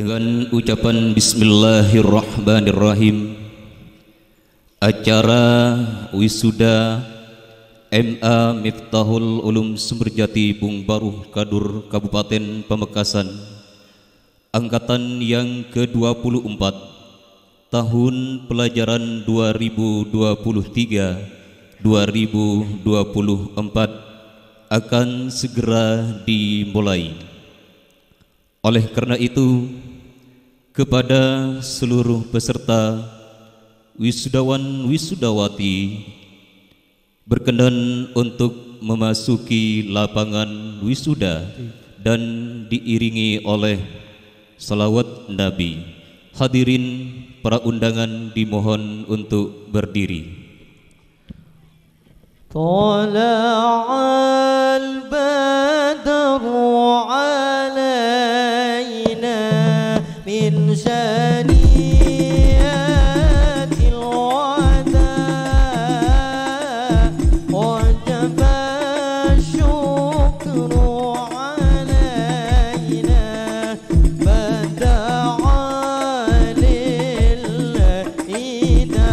Dengan ucapan Bismillahirrahmanirrahim, acara wisuda MA Miftahul Ulum Sumberjati Bung Baruh Kadur Kabupaten Pamekasan angkatan yang ke-24 tahun pelajaran 2023-2024 akan segera dimulai. Oleh karena itu, kepada seluruh peserta wisudawan wisudawati berkenan untuk memasuki lapangan wisuda dan diiringi oleh salawat Nabi. Hadirin para undangan dimohon untuk berdiri. Tala'al badru alaina min saniyatil wada wajaba syukru alaina bada'a lillahina.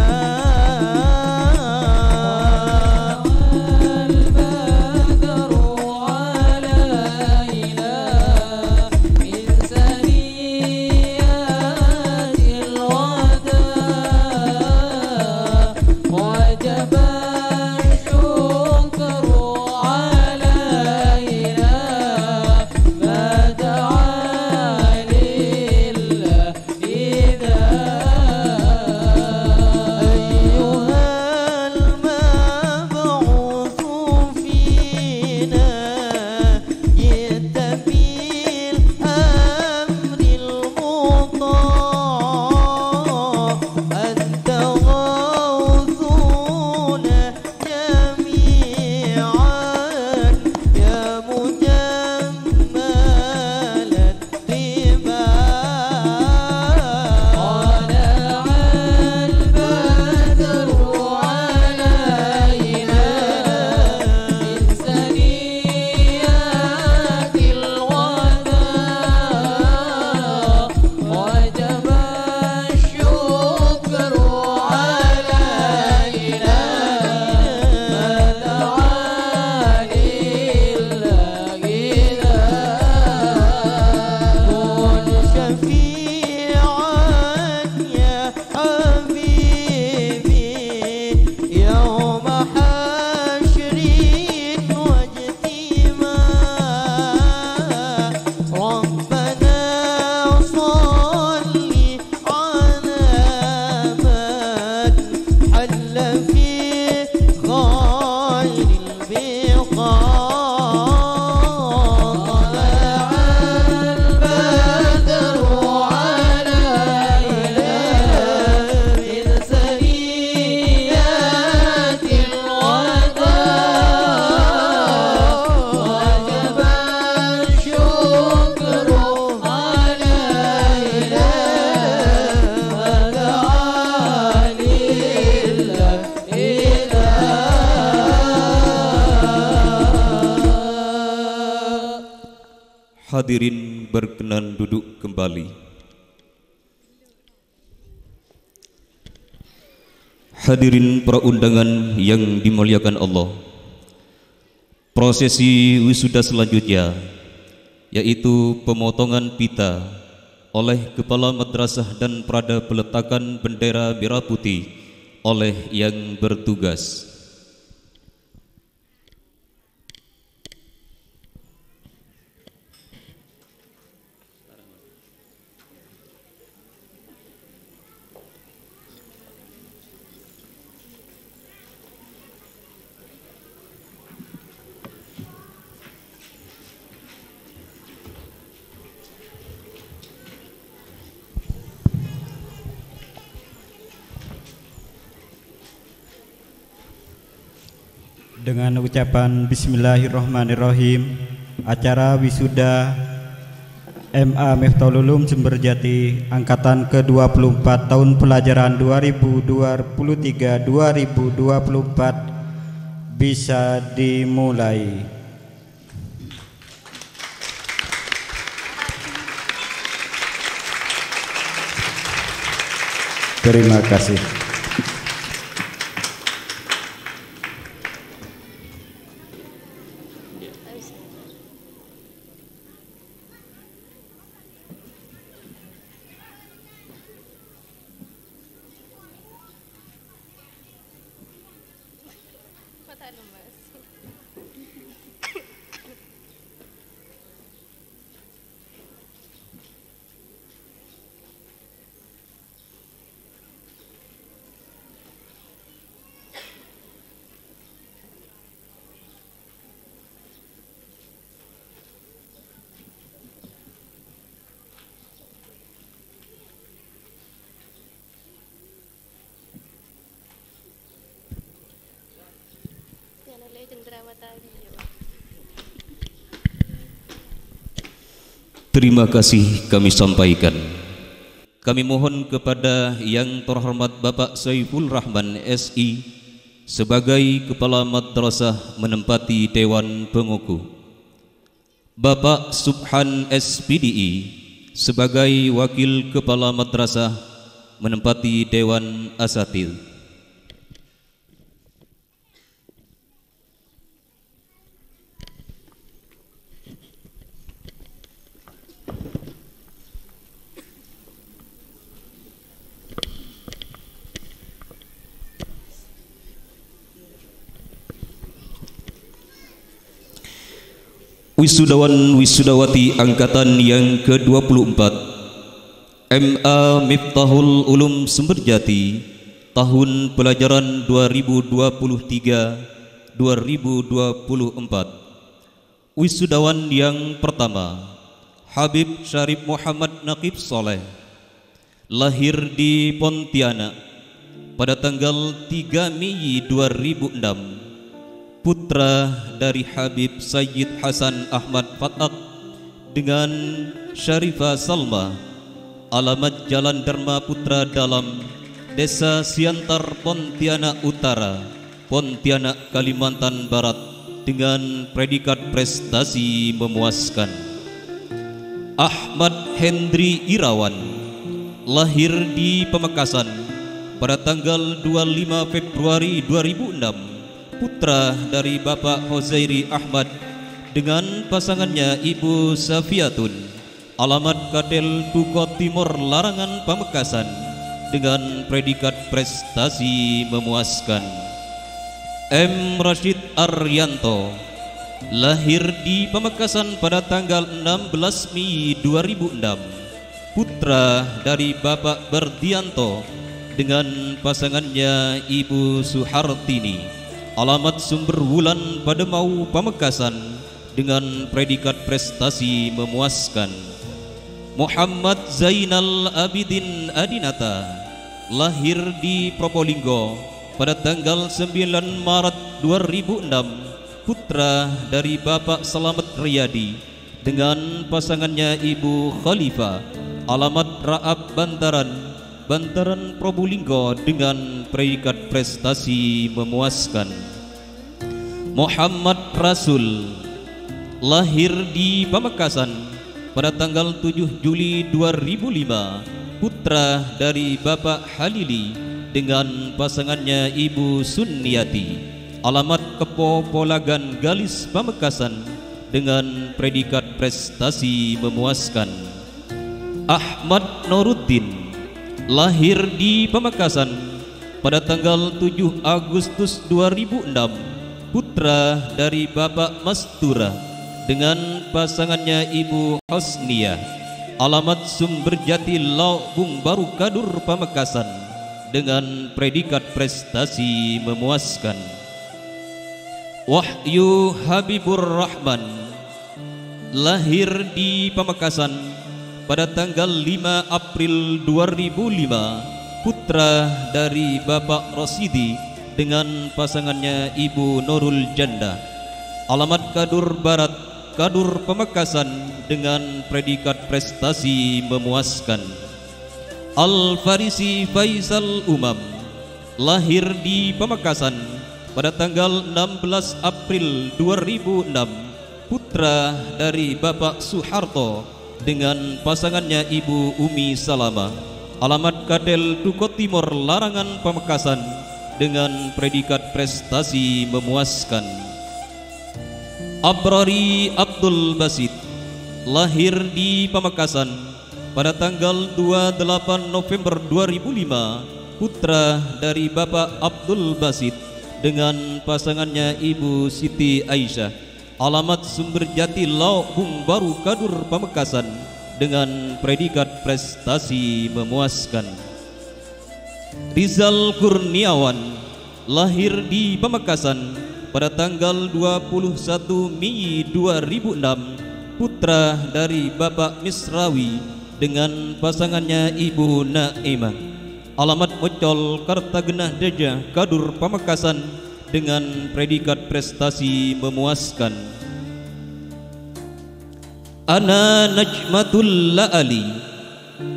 Hadirin berkenan duduk kembali. Hadirin para undangan yang dimuliakan Allah, prosesi wisuda selanjutnya yaitu pemotongan pita oleh Kepala Madrasah dan Prada peletakan bendera merah putih oleh yang bertugas. Dengan ucapan Bismillahirrahmanirrahim, acara wisuda MA Miftahul Ulum Sumberjati angkatan ke-24 tahun pelajaran 2023-2024 bisa dimulai. Terima kasih. Terima kasih kami sampaikan. Kami mohon kepada Yang Terhormat Bapak Saiful Rahman SI sebagai Kepala Madrasah menempati Dewan Pengukuh, Bapak Subhan SPDI sebagai Wakil Kepala Madrasah menempati Dewan Asatidz. Wisudawan Wisudawati Angkatan yang ke-24 MA Miftahul Ulum Sumberjati tahun pelajaran 2023-2024. Wisudawan yang pertama Habib Syarif Muhammad Naqib Soleh, lahir di Pontianak pada tanggal 3 Mei 2006, putra dari Habib Sayyid Hasan Ahmad Fatak dengan Syarifah Salma, alamat Jalan Dharma Putra Dalam, Desa Siantar, Pontianak Utara, Pontianak, Kalimantan Barat, dengan predikat prestasi memuaskan. Ahmad Hendri Irawan, lahir di Pamekasan pada tanggal 25 Februari 2006, putra dari Bapak Hozairi Ahmad dengan pasangannya Ibu Safiatun, alamat Kadel Duko Timur Larangan Pamekasan, dengan predikat prestasi memuaskan. M. Rashid Aryanto, lahir di Pamekasan pada tanggal 16 Mei 2006, putra dari Bapak Berdianto dengan pasangannya Ibu Suhartini, alamat Sumber Wulan Pademau Pamekasan, dengan predikat prestasi memuaskan. Muhammad Zainal Abidin Adinata, lahir di Probolinggo pada tanggal 9 Maret 2006, putra dari Bapak Selamat Riyadi dengan pasangannya Ibu Khalifah, alamat Raab Bantaran, Bantaran Probolinggo, dengan predikat prestasi memuaskan. Muhammad Rasul, lahir di Pamekasan pada tanggal 7 Juli 2005, putra dari Bapak Halili dengan pasangannya Ibu Sunniati, alamat Kepo Polagan Galis Pamekasan, dengan predikat prestasi memuaskan. Ahmad Nuruddin, lahir di Pamekasan pada tanggal 7 Agustus 2006, putra dari Bapak Mastura dengan pasangannya Ibu Hosniah, alamat Sumberjati Laubung Baru Kadur Pamekasan, dengan predikat prestasi memuaskan. Wahyu Habibur Rahman, lahir di Pamekasan pada tanggal 5 April 2005, putra dari Bapak Rosidi dengan pasangannya Ibu Nurul Janda, alamat Kadur Barat, Kadur Pamekasan, dengan predikat prestasi memuaskan. Al-Farisi Faisal Umam, lahir di Pamekasan pada tanggal 16 April 2006, putra dari Bapak Suharto dengan pasangannya Ibu Umi Salama, alamat Kadel Duko Timur Larangan Pamekasan, dengan predikat prestasi memuaskan. Abrari Abdul Basit, lahir di Pamekasan pada tanggal 28 November 2005, putra dari Bapak Abdul Basit dengan pasangannya Ibu Siti Aisyah, alamat Sumberjati Lauk Bung Baru Kadur Pamekasan, dengan predikat prestasi memuaskan. Rizal Kurniawan, lahir di Pamekasan pada tanggal 21 Mei 2006, putra dari Bapak Misrawi dengan pasangannya Ibu Naimah, alamat Mocol Kartagenah Dejah Kadur Pamekasan, dengan predikat prestasi memuaskan. Ana Najmatul La'ali,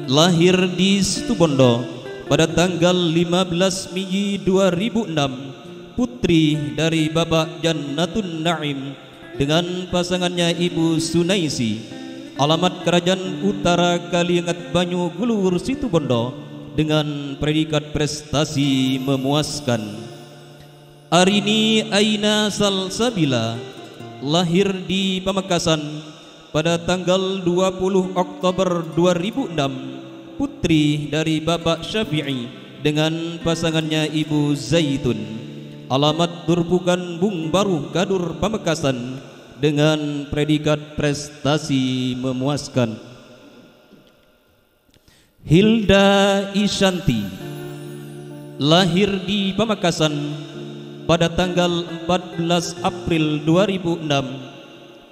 lahir di Situbondo pada tanggal 15 Mei 2006, putri dari Bapak Jannatun Naim dengan pasangannya Ibu Sunaisi, alamat Kerajaan Utara Kaliangat Banyu Gulur Situbondo, dengan predikat prestasi memuaskan. Arini Aina Salsabila, lahir di Pamekasan pada tanggal 20 Oktober 2006, putri dari Bapak Syafi'i dengan pasangannya Ibu Zaitun, alamat Durbukan Bung Baru Kadur Pamekasan, dengan predikat prestasi memuaskan. Hilda Isyanti, lahir di Pamekasan pada tanggal 14 April 2006,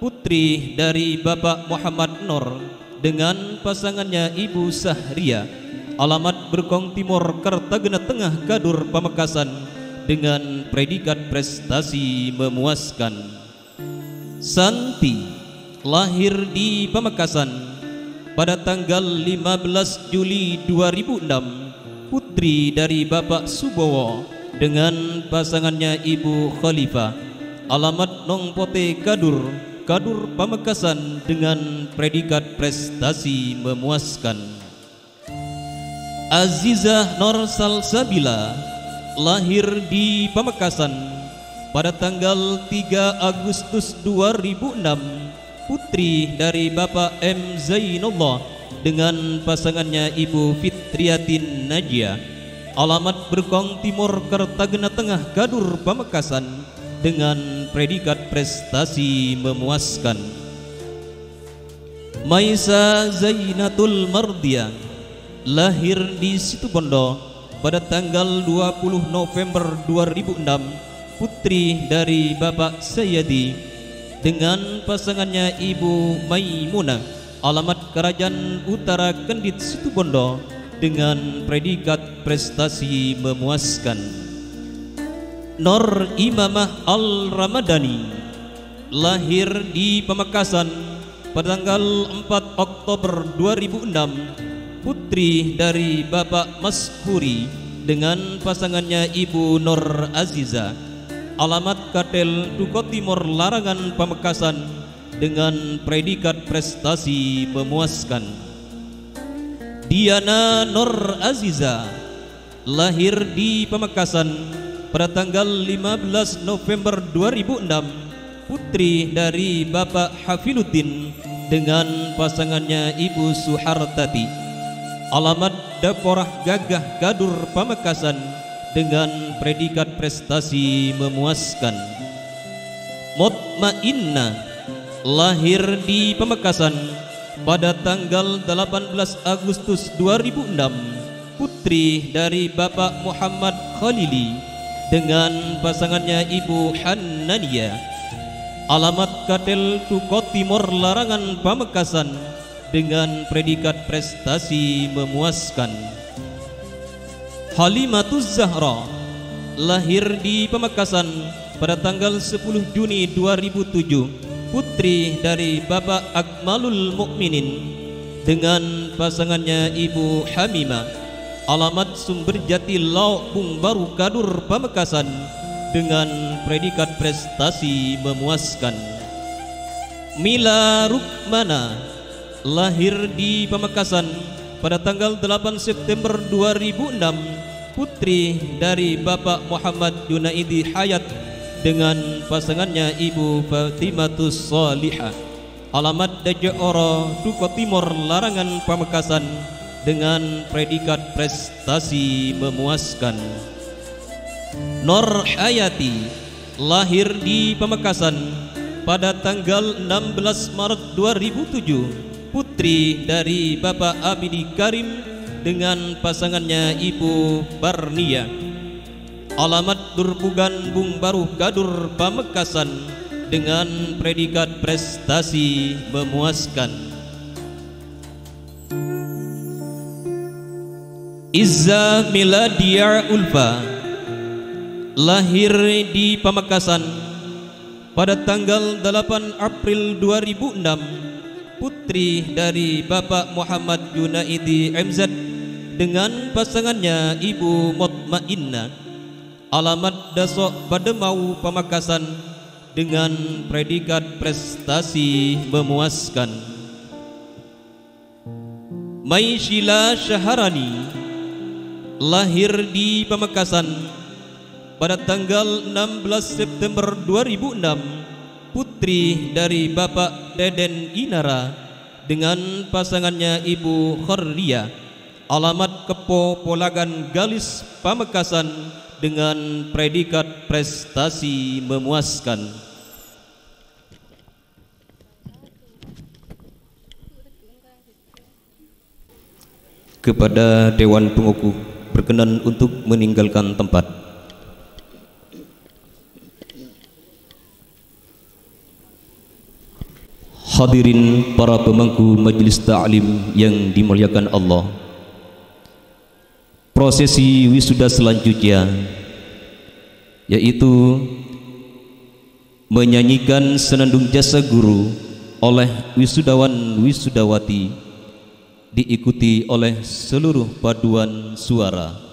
putri dari Bapak Muhammad Nur dengan pasangannya Ibu Sahria, alamat Berkong Timur Kartagena Tengah Kadur Pamekasan, dengan predikat prestasi memuaskan. Santi, lahir di Pamekasan pada tanggal 15 Juli 2006, putri dari Bapak Subowo dengan pasangannya Ibu Khalifah, alamat Nongpote Kadur Pamekasan, dengan predikat prestasi memuaskan. Azizah Nur Salsabila, lahir di Pamekasan pada tanggal 3 Agustus 2006, putri dari Bapak M. Zainullah dengan pasangannya Ibu Fitriatin Najia, alamat Berkong Timur Kartagena Tengah Kadur Pamekasan, dengan predikat prestasi memuaskan. Maisa Zainatul Mardiah, lahir di Situbondo pada tanggal 20 November 2006, putri dari Bapak Sayyadi dengan pasangannya Ibu Maimunah, alamat Kerajaan Utara Kendit Situbondo, dengan predikat prestasi memuaskan. Nur Imamah Al-Ramadhani, lahir di Pamekasan pada tanggal 4 Oktober 2006, putri dari Bapak Maspuri dengan pasangannya Ibu Nur Aziza, alamat Kadel Duko Timur Larangan Pamekasan, dengan predikat prestasi memuaskan. Diana Nur Aziza, lahir di Pamekasan pada tanggal 15 November 2006, putri dari Bapak Hafiluddin dengan pasangannya Ibu Suhartati, alamat Daporah Gagah Kadur Pamekasan, dengan predikat prestasi memuaskan. Mutmainnah, lahir di Pamekasan pada tanggal 18 Agustus 2006, putri dari Bapak Muhammad Khalili dengan pasangannya Ibu Hannaniyah, alamat Kadel Duko Timur Larangan Pamekasan, dengan predikat prestasi memuaskan. Halimatuz Zahra, lahir di Pamekasan pada tanggal 10 Juni 2007, putri dari Bapak Akmalul Mukminin dengan pasangannya Ibu Hamimah, alamat Sumberjati Lauk Bung Baru Kadur Pamekasan, dengan predikat prestasi memuaskan. Mila Rukmana, lahir di Pamekasan pada tanggal 8 September 2006, putri dari Bapak Muhammad Junaidi Hayat dengan pasangannya Ibu Fatimatus Salihah. Alamat Dajaora, Dukuh Timur, Larangan, Pamekasan, dengan predikat prestasi memuaskan. Nur Hayati lahir di Pamekasan pada tanggal 16 Maret 2007, putri dari Bapak Abidi Karim dengan pasangannya Ibu Barnia. Alamat Durpugan Bung Baru Gadur, Pamekasan, dengan predikat prestasi memuaskan. Izza Miladia Ulfa lahir di Pamekasan pada tanggal 8 April 2006, putri dari Bapak Muhammad Junaidi MZ dengan pasangannya Ibu Mutmainnah. Alamat Dasok Bademau, Pamekasan, dengan predikat prestasi memuaskan. Maishila Syaharani lahir di Pamekasan pada tanggal 16 September 2006, putri dari Bapak Deden Inara dengan pasangannya Ibu Khorlia. Alamat Kepo Polagan Galis, Pamekasan, dengan predikat prestasi memuaskan. Kepada Dewan Pengukuh berkenan untuk meninggalkan tempat. Hadirin para pemangku majelis ta'lim yang dimuliakan Allah, prosesi wisuda selanjutnya yaitu menyanyikan Senandung Jasa Guru oleh wisudawan wisudawati, diikuti oleh seluruh paduan suara.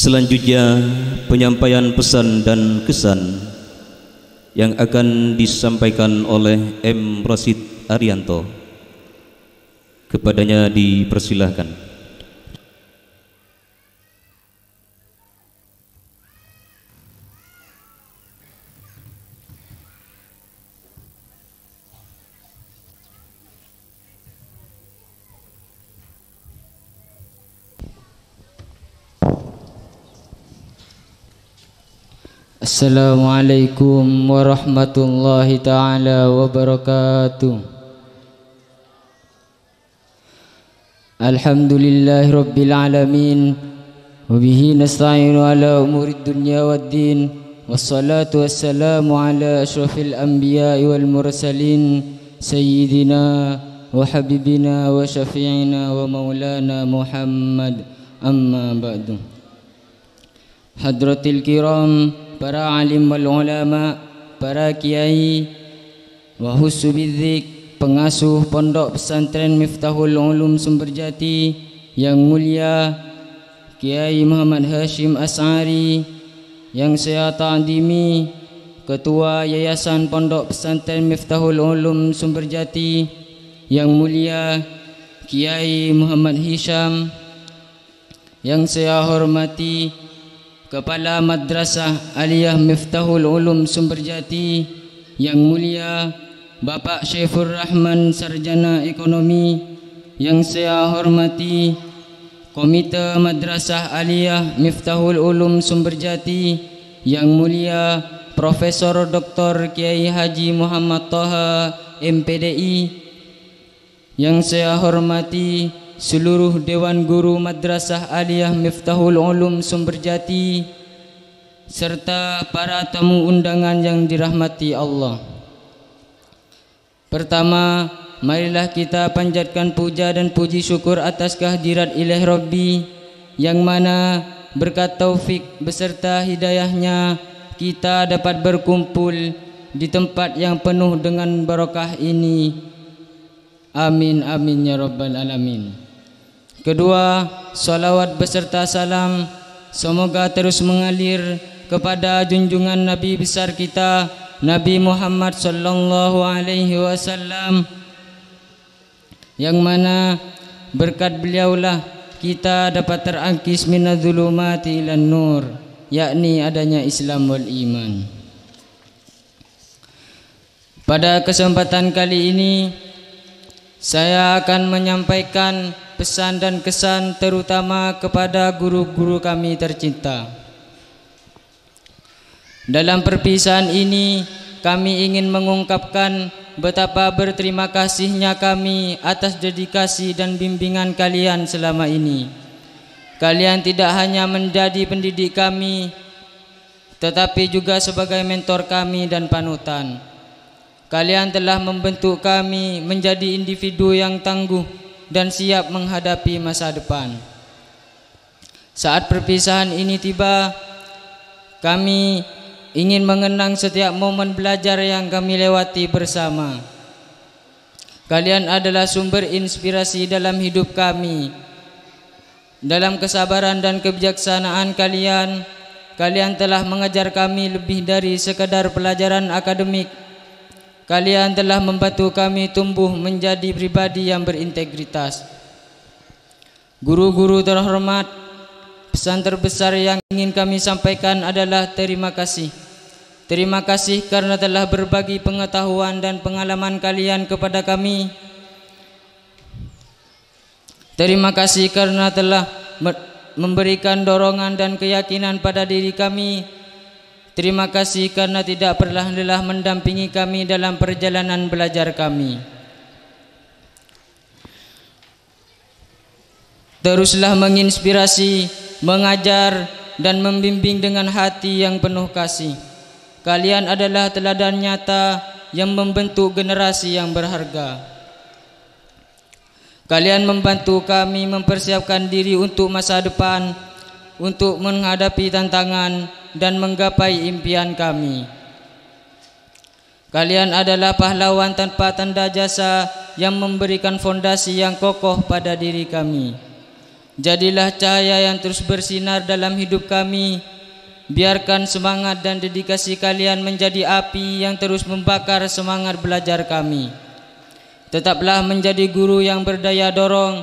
Selanjutnya penyampaian pesan dan kesan yang akan disampaikan oleh M. Rasid Arianto. Kepadanya dipersilahkan. Assalamualaikum warahmatullahi ta'ala wabarakatuh. Alhamdulillahi rabbil alamin, wabihi nasta'inu ala umurid dunya waddin, wassalatu wassalamu ala ashrafil anbiya'i wal mursalin, sayyidina wa habibina wa syafi'ina wa maulana Muhammad. Amma ba'du. Hadratil kiram, para alim wal ulama, para kiai wa hussubidzik, pengasuh pondok pesantren Miftahul Ulum Sumberjati yang mulia Kiai Muhammad Hashim As'ari yang saya ta'zimi, Ketua Yayasan Pondok Pesantren Miftahul Ulum Sumberjati yang mulia Kiai Muhammad Hisham yang saya hormati Kepala Madrasah Aliyah Miftahul Ulum Sumberjati yang mulia Bapak Syaifur Rahman Sarjana Ekonomi yang saya hormati, Komite Madrasah Aliyah Miftahul Ulum Sumberjati yang mulia Profesor Dr. Kiai Haji Muhammad Thaha MPDI yang saya hormati, seluruh Dewan Guru Madrasah Aliyah Miftahul Ulum Sumberjati serta para tamu undangan yang dirahmati Allah. Pertama, marilah kita panjatkan puja dan puji syukur atas kehadirat Ilahi Rabbi yang mana berkat taufik beserta hidayahnya kita dapat berkumpul di tempat yang penuh dengan barakah ini. Amin amin ya rabbal alamin. Kedua, salawat beserta salam semoga terus mengalir kepada junjungan Nabi besar kita Nabi Muhammad sallallahu alaihi wasallam yang mana berkat beliaulah kita dapat terangkis minadz-zulumati ilan nur, yakni adanya Islam wal iman. Pada kesempatan kali ini saya akan menyampaikan pesan dan kesan terutama kepada guru-guru kami tercinta. Dalam perpisahan ini kami ingin mengungkapkan betapa berterima kasihnya kami atas dedikasi dan bimbingan kalian selama ini. Kalian tidak hanya menjadi pendidik kami, tetapi juga sebagai mentor kami dan panutan. Kalian telah membentuk kami menjadi individu yang tangguh dan siap menghadapi masa depan. Saat perpisahan ini tiba, kami ingin mengenang setiap momen belajar yang kami lewati bersama. Kalian adalah sumber inspirasi dalam hidup kami. Dalam kesabaran dan kebijaksanaan kalian, kalian telah mengajar kami lebih dari sekadar pelajaran akademik. Kalian telah membantu kami tumbuh menjadi pribadi yang berintegritas. Guru-guru terhormat, pesan terbesar yang ingin kami sampaikan adalah terima kasih. Terima kasih karena telah berbagi pengetahuan dan pengalaman kalian kepada kami. Terima kasih karena telah memberikan dorongan dan keyakinan pada diri kami. Terima kasih karena tidak pernah lelah mendampingi kami dalam perjalanan belajar kami. Teruslah menginspirasi, mengajar, dan membimbing dengan hati yang penuh kasih. Kalian adalah teladan nyata yang membentuk generasi yang berharga. Kalian membantu kami mempersiapkan diri untuk masa depan, untuk menghadapi tantangan dan menggapai impian kami. Kalian adalah pahlawan tanpa tanda jasa yang memberikan fondasi yang kokoh pada diri kami. Jadilah cahaya yang terus bersinar dalam hidup kami. Biarkan semangat dan dedikasi kalian menjadi api yang terus membakar semangat belajar kami. Tetaplah menjadi guru yang berdaya dorong,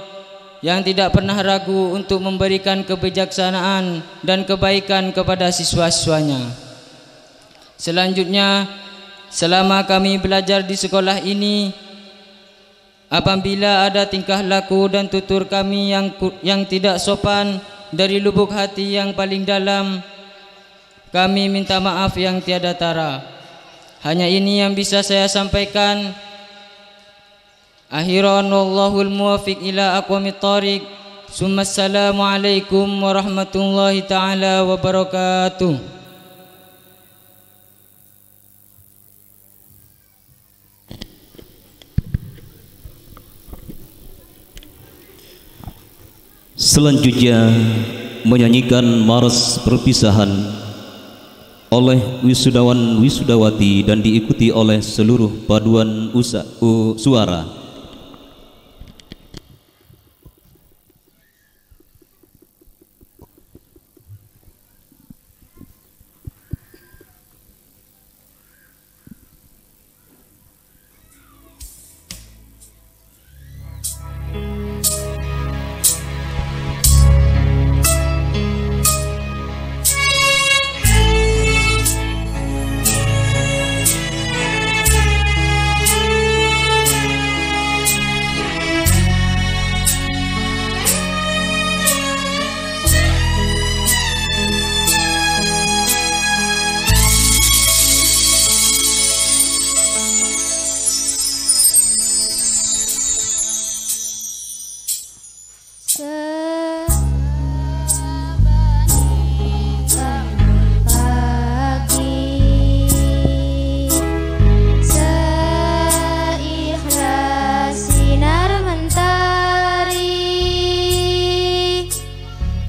yang tidak pernah ragu untuk memberikan kebijaksanaan dan kebaikan kepada siswa-siswanya. Selanjutnya, selama kami belajar di sekolah ini, apabila ada tingkah laku dan tutur kami yang tidak sopan dari lubuk hati yang paling dalam, kami minta maaf yang tiada tara. Hanya ini yang bisa saya sampaikan. Akhiran wallahul muwafiq ila aqwamit thariq. Assalamualaikum warahmatullahi taala wabarakatuh. Selanjutnya menyanyikan mars perpisahan oleh wisudawan wisudawati dan diikuti oleh seluruh paduan suara.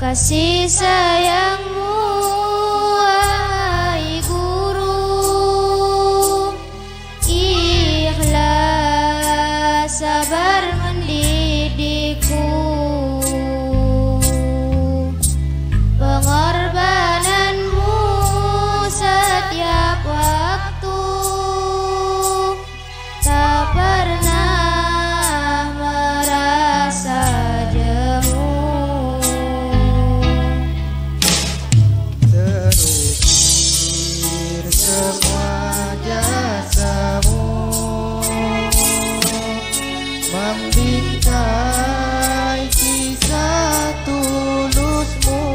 Kasih sayangmu wahai guru, ikhlas sabar mendidikku, pengorbananmu setiap waktu tak pernah merasa jemu. Semua jasamu membingkai kisah tulusmu,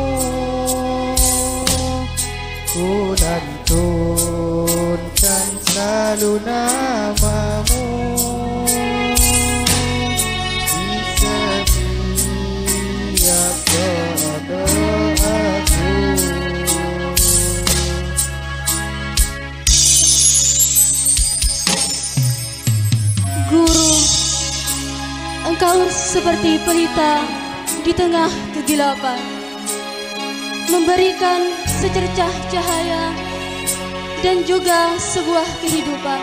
ku lantunkan selalu namamu di setiap doa-doaku. Guru, engkau seperti pelita di tengah kegelapan, memberikan secercah cahaya dan juga sebuah kehidupan.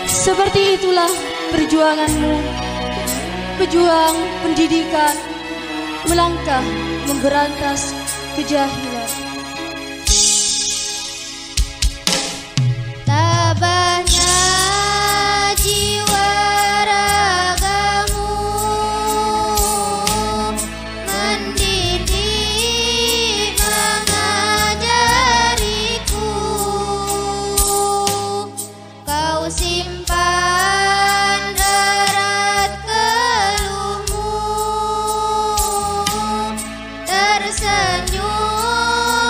Seperti itulah perjuanganmu, pejuang pendidikan, melangkah memberantas kejahilan. Tabahnya jiwa ragamu mendidik mengajariku, kau simpan derat keluhmu, tersenyum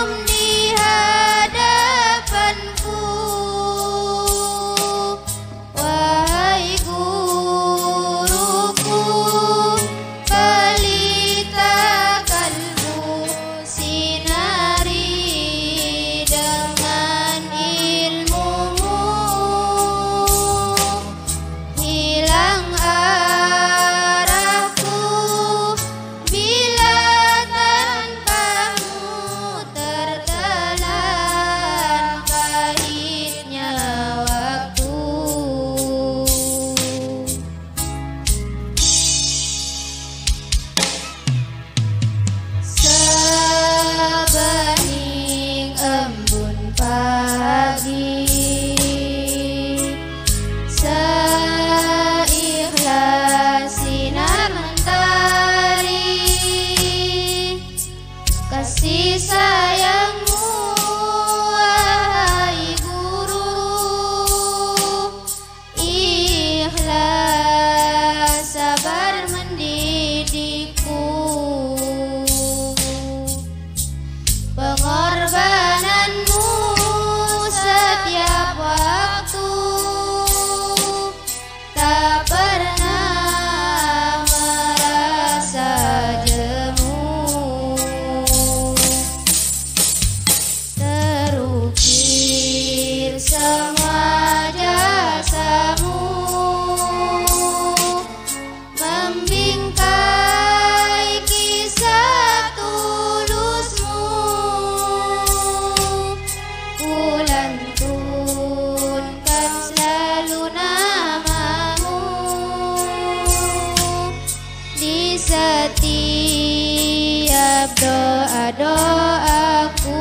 doaku.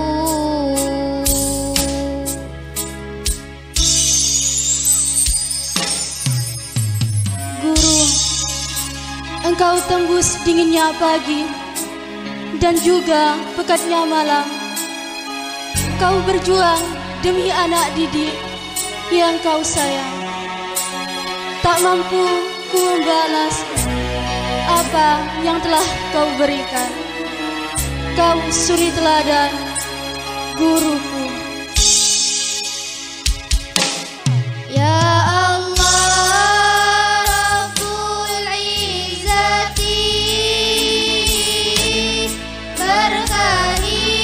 Guru, engkau tembus dinginnya pagi dan juga pekatnya malam. Kau berjuang demi anak didik yang kau sayang. Tak mampu ku membalas apa yang telah kau berikan. Kau suri teladan, guruku. Ya Allah Rabbul Izzati, berkahilah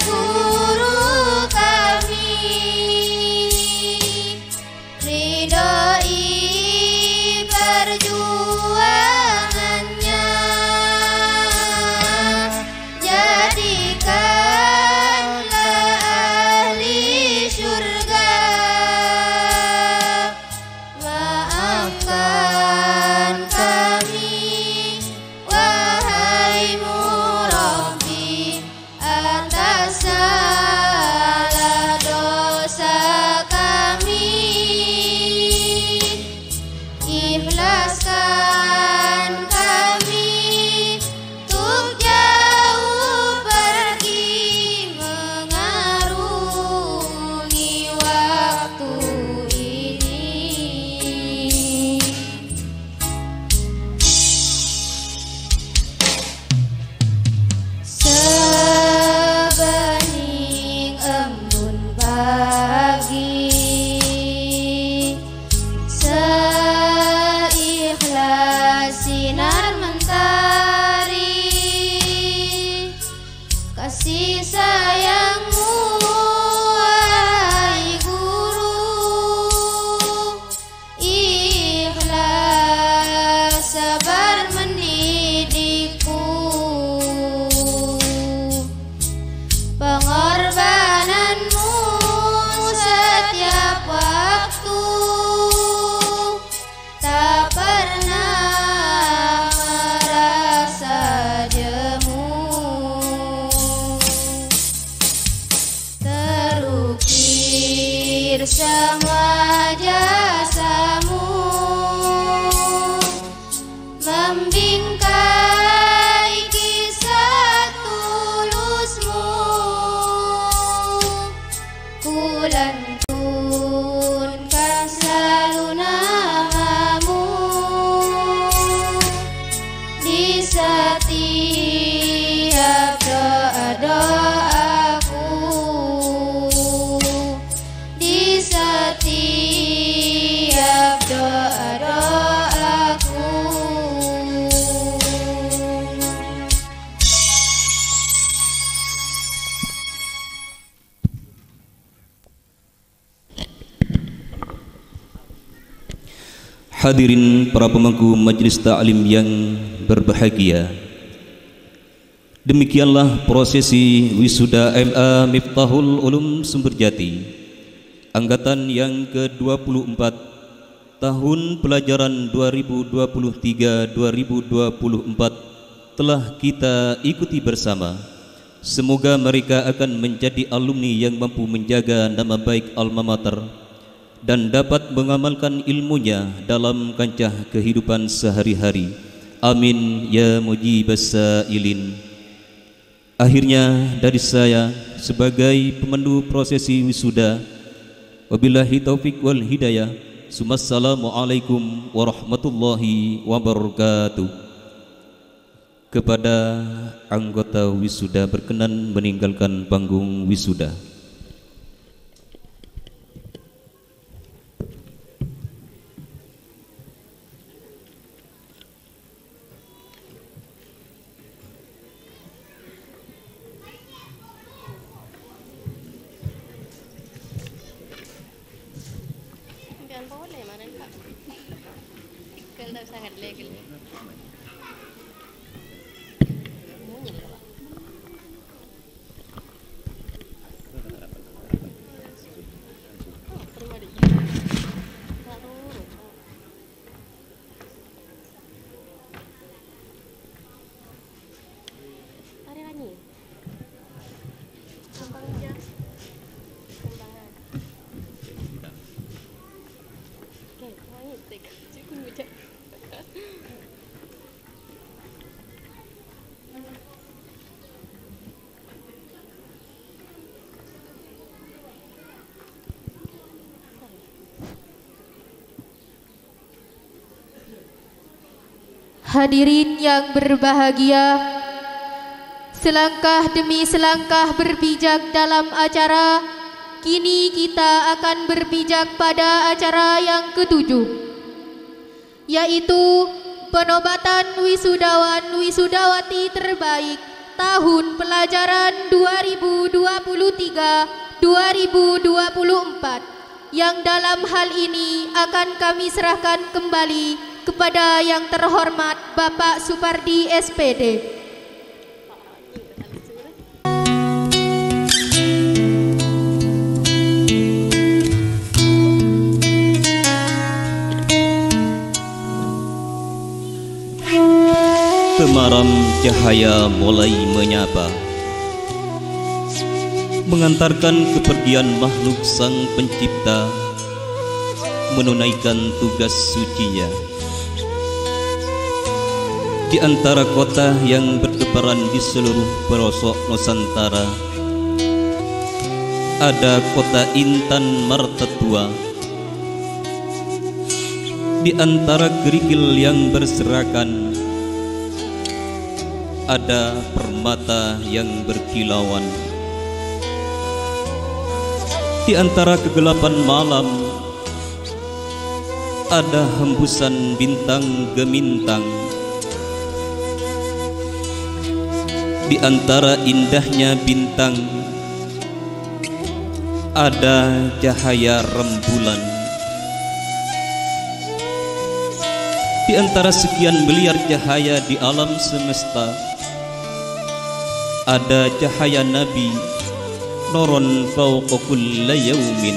guru kami, ridhoi perjuangannya, jadikanlah ahli syurga. Maafkan kami wahai Murabbi atas salah dosa kami. Ikhlaskan kami untuk jauh pergi mengarungi waktu ini. Sebening embun pagi, seikhlas sinar mentari, kasih sayangmu wahai guru, ikhlas sabar mendidikku, pengorbananmu setiap waktu tak pernah merasa jemu. Terukir semua jasamu, membingkai kisah tulusmu, kulantunkan selalu namamu di setiap doa-doaku, di setiap doa-doaku. Hadirin para pemangku majelis ta'lim yang berbahagia, demikianlah prosesi wisuda MA Miftahul Ulum Sumberjati angkatan yang ke-24 tahun pelajaran 2023-2024 telah kita ikuti bersama. Semoga mereka akan menjadi alumni yang mampu menjaga nama baik alma mater dan dapat mengamalkan ilmunya dalam kancah kehidupan sehari-hari. Amin ya mujibas sailin. Akhirnya dari saya sebagai pemandu prosesi wisuda, wabillahi taufik wal hidayah. Assalamualaikum warahmatullahi wabarakatuh. Kepada anggota wisuda berkenan meninggalkan panggung wisuda. Hadirin yang berbahagia, selangkah demi selangkah berpijak dalam acara, kini kita akan berpijak pada acara yang ketujuh, yaitu penobatan wisudawan-wisudawati terbaik tahun pelajaran 2023-2024, yang dalam hal ini akan kami serahkan kembali kepada yang terhormat Bapak Supardi SPD. Temaram cahaya mulai menyapa, mengantarkan kepergian makhluk Sang Pencipta, menunaikan tugas sucinya. Di antara kota yang bertebaran di seluruh pelosok Nusantara, ada kota Intan Martatua. Di antara kerikil yang berserakan, ada permata yang berkilauan. Di antara kegelapan malam, ada hembusan bintang gemintang. Di antara indahnya bintang, ada cahaya rembulan. Di antara sekian miliar cahaya di alam semesta, ada cahaya Nabi, Nurun fauqa kulli yaumin.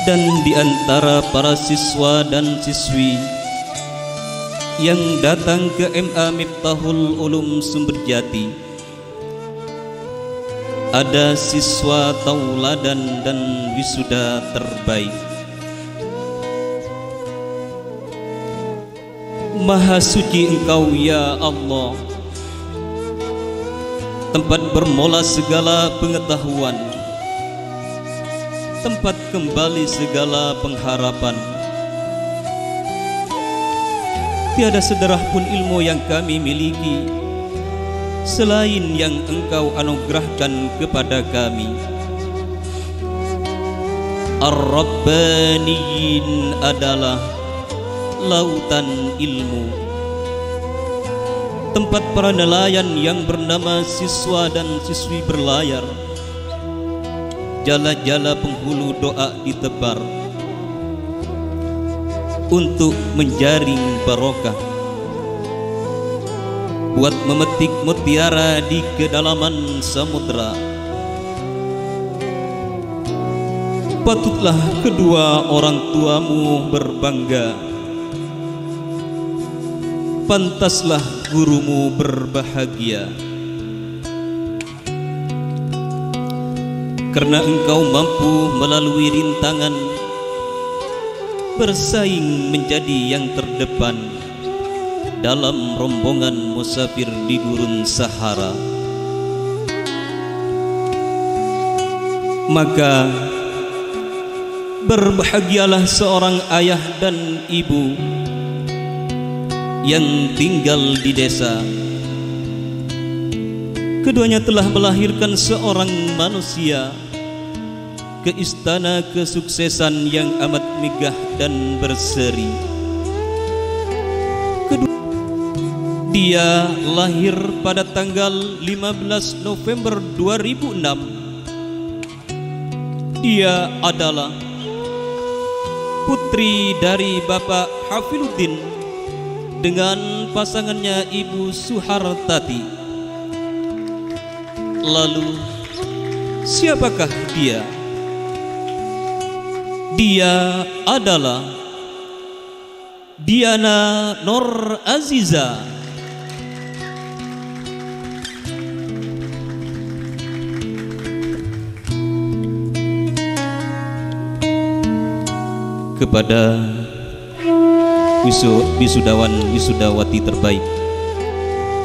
Dan di antara para siswa dan siswi yang datang ke MA Miftahul Ulum Sumberjati, ada siswa tauladan dan wisuda terbaik. Maha suci Engkau ya Allah, tempat bermula segala pengetahuan, tempat kembali segala pengharapan. Tiada sederah pun ilmu yang kami miliki selain yang Engkau anugerahkan kepada kami. Ar-Rabbaniyin adalah lautan ilmu, tempat para nelayan yang bernama siswa dan siswi berlayar. Jala-jala penghulu doa ditebar untuk menjaring barokah, buat memetik mutiara di kedalaman samudra. Patutlah kedua orang tuamu berbangga, pantaslah gurumu berbahagia, karena engkau mampu melalui rintangan bersaing menjadi yang terdepan dalam rombongan musafir di gurun Sahara. Maka berbahagialah seorang ayah dan ibu yang tinggal di desa. Keduanya telah melahirkan seorang manusia ke istana kesuksesan yang amat megah dan berseri. Dia lahir pada tanggal 15 November 2006. Dia adalah putri dari Bapak Hafiluddin dengan pasangannya Ibu Suhartati. Lalu siapakah dia? Dia adalah Diana Nur Aziza. Kepada wisudawan wisudawati terbaik,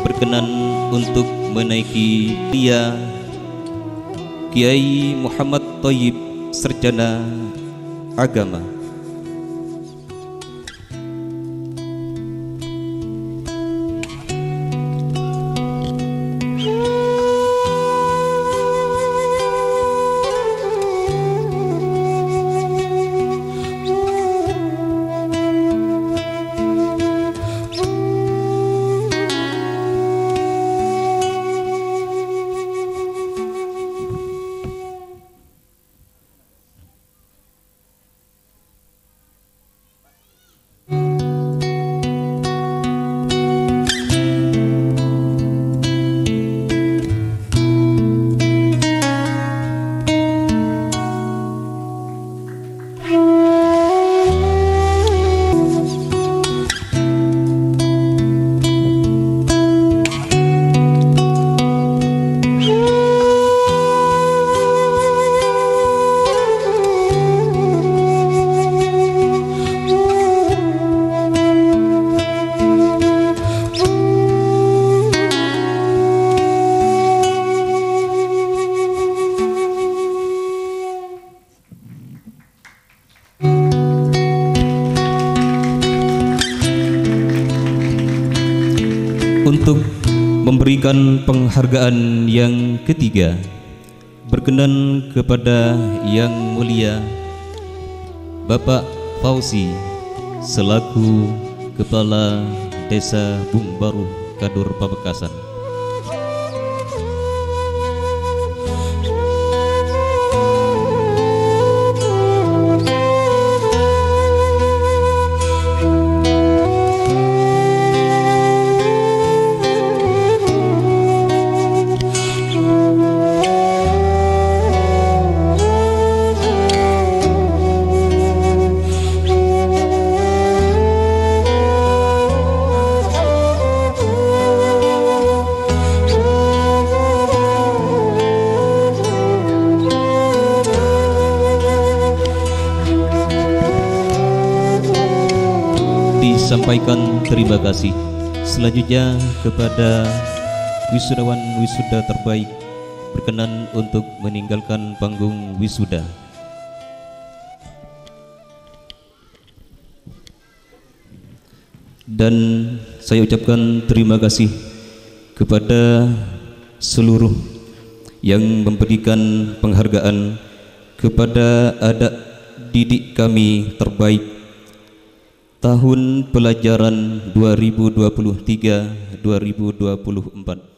berkenan untuk menaiki dia Kiai Muhammad Thayyib, Sarjana Agama. untuk memberikan penghargaan yang ketiga berkenan kepada Yang Mulia Bapak Fauzi selaku Kepala Desa Bungbaru Kadur Pamekasan. Disampaikan terima kasih selanjutnya kepada wisudawan wisuda terbaik berkenan untuk meninggalkan panggung wisuda. Dan saya ucapkan terima kasih kepada seluruh yang memberikan penghargaan kepada adik didik kami terbaik tahun pelajaran 2023-2024.